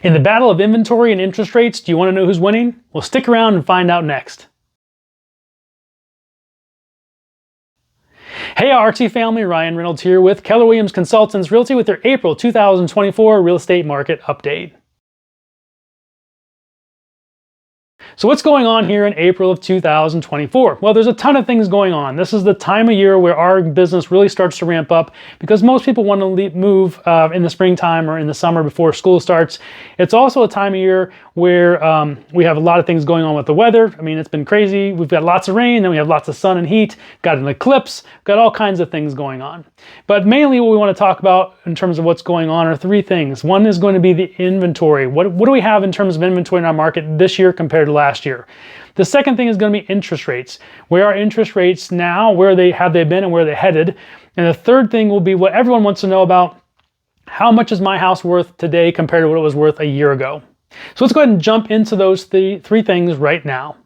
In the battle of inventory and interest rates, do you want to know who's winning? Well, stick around and find out next. Hey RT family, Ryan Reynolds here with Keller Williams Consultants Realty with their April 2024 real estate market update. So what's going on here in April of 2024? Well, there's a ton of things going on. This is the time of year where our business really starts to ramp up because most people want to move in the springtime or in the summer before school starts. It's also a time of year where we have a lot of things going on with the weather. I mean, it's been crazy. We've got lots of rain, then we have lots of sun and heat, got an eclipse, got all kinds of things going on. But mainly what we want to talk about in terms of what's going on are three things. One is going to be the inventory. What do we have in terms of inventory in our market this year compared to last year? The second thing is going to be interest rates. Where are interest rates now? Where have they been and where they're headed? And the third thing will be what everyone wants to know about: how much is my house worth today compared to what it was worth a year ago? So let's go ahead and jump into those three things right now.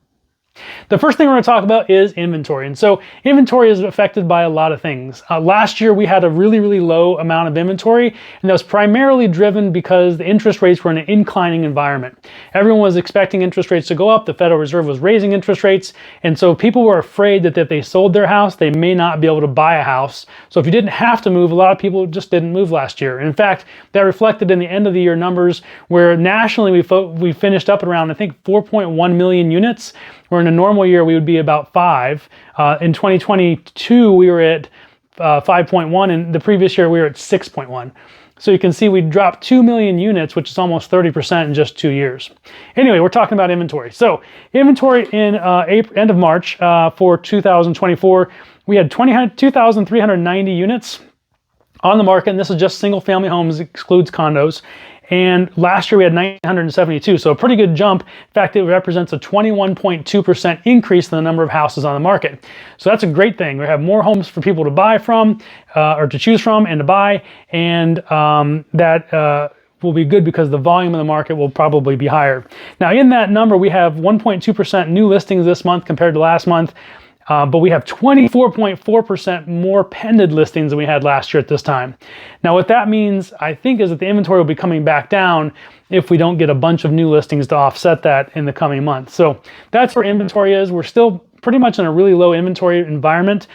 The first thing we're going to talk about is inventory. And so inventory is affected by a lot of things. Last year we had a really low amount of inventory, and that was primarily driven because the interest rates were in an inclining environment. Everyone was expecting interest rates to go up. The Federal Reserve was raising interest rates. And so people were afraid that if they sold their house, they may not be able to buy a house. So if you didn't have to move, a lot of people just didn't move last year. And in fact, that reflected in the end of the year numbers where nationally we finished up at around, I think, 4.1 million units. Where in a normal year, we would be about 5. In 2022, we were at 5.1, and the previous year, we were at 6.1. So you can see we dropped 2 million units, which is almost 30% in just 2 years. Anyway, we're talking about inventory. So inventory in end of March for 2024, we had 2,390 units on the market, and this is just single-family homes, excludes condos. And last year we had 972, so a pretty good jump. In fact, it represents a 21.2% increase in the number of houses on the market. So that's a great thing. We have more homes for people to buy from, or to choose from and to buy, and that will be good because the volume of the market will probably be higher. Now in that number, we have 1.2% new listings this month compared to last month. But we have 24.4% more pending listings than we had last year at this time. Now what that means, I think, is that the inventory will be coming back down if we don't get a bunch of new listings to offset that in the coming months. So that's where inventory is. We're still pretty much in a really low inventory environment.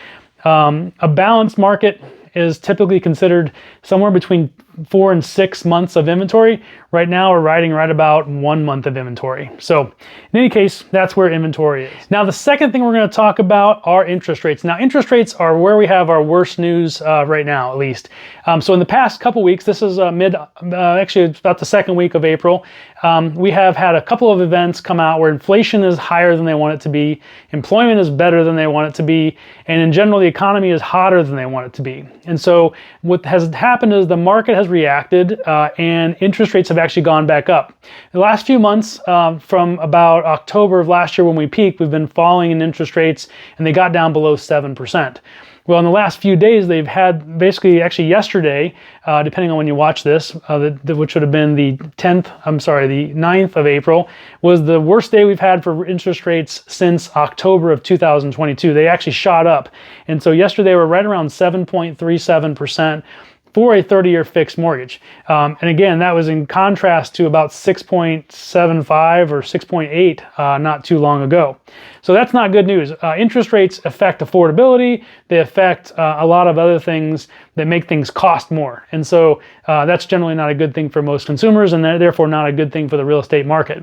A balanced market is typically considered somewhere between 4 and 6 months of inventory. Right now we're riding right about 1 month of inventory. So in any case, that's where inventory is. Now the second thing we're going to talk about are interest rates. Now interest rates are where we have our worst news right now, at least. So in the past couple weeks, this is actually it's about the second week of April, we have had a couple of events come out where inflation is higher than they want it to be, employment is better than they want it to be, and in general the economy is hotter than they want it to be. And so what has happened is the market has reacted and interest rates have actually gone back up. The last few months, from about October of last year when we peaked, we've been falling in interest rates and they got down below 7%. Well, in the last few days, they've had basically, actually yesterday, depending on when you watch this, which would have been the 9th of April, was the worst day we've had for interest rates since October of 2022. They actually shot up. And so yesterday, we're right around 7.37%. for a 30-year fixed mortgage. And again, that was in contrast to about 6.75 or 6.8 not too long ago. So that's not good news. Interest rates affect affordability. They affect a lot of other things that make things cost more. And so that's generally not a good thing for most consumers, and therefore not a good thing for the real estate market.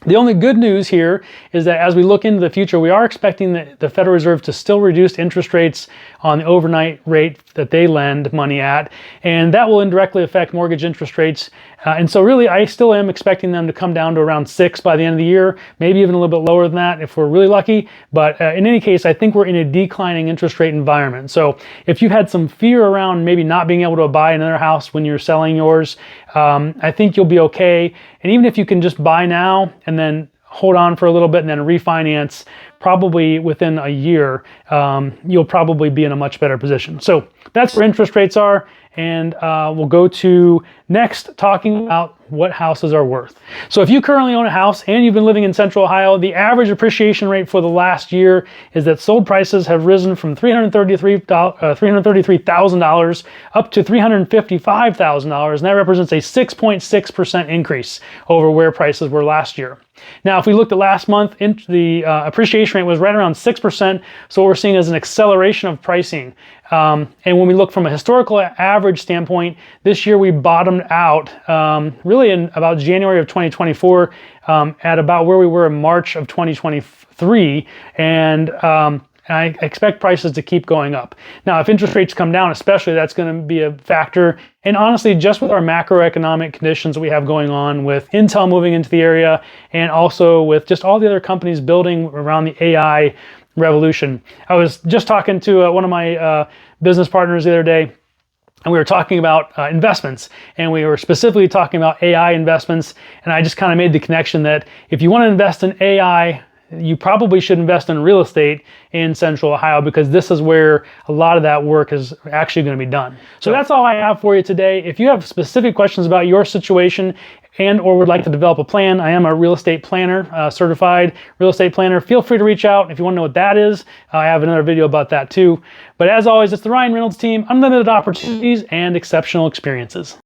The only good news here is that as we look into the future, we are expecting the Federal Reserve to still reduce interest rates on the overnight rate that they lend money at, and that will indirectly affect mortgage interest rates. And so really, I still am expecting them to come down to around 6 by the end of the year, maybe even a little bit lower than that if we're really lucky. But in any case, I think we're in a declining interest rate environment. So if you've had some fear around maybe not being able to buy another house when you're selling yours, I think you'll be okay. And even if you can just buy now and then hold on for a little bit and then refinance, probably within a year, you'll probably be in a much better position. So that's where interest rates are. And we'll go to next talking about what houses are worth. So if you currently own a house and you've been living in Central Ohio, the average appreciation rate for the last year is that sold prices have risen from $333,000 up to $355,000, and that represents a 6.6% increase over where prices were last year. Now, if we looked at last month, the appreciation rate was right around 6%, so what we're seeing is an acceleration of pricing. And when we look from a historical average standpoint, this year we bottomed out really in about January of 2024 at about where we were in March of 2023, and I expect prices to keep going up. Now, if interest rates come down, especially, that's going to be a factor. And honestly, just with our macroeconomic conditions that we have going on with Intel moving into the area, and also with just all the other companies building around the AI revolution. I was just talking to one of my business partners the other day, and we were talking about investments, and we were specifically talking about AI investments. And I just kind of made the connection that if you want to invest in AI, you probably should invest in real estate in Central Ohio, because this is where a lot of that work is actually going to be done. So that's all I have for you today. If you have specific questions about your situation and or would like to develop a plan, I am a real estate planner, certified real estate planner. Feel free to reach out if you want to know what that is. I have another video about that too. But as always, it's the Ryan Reynolds team, unlimited opportunities and exceptional experiences.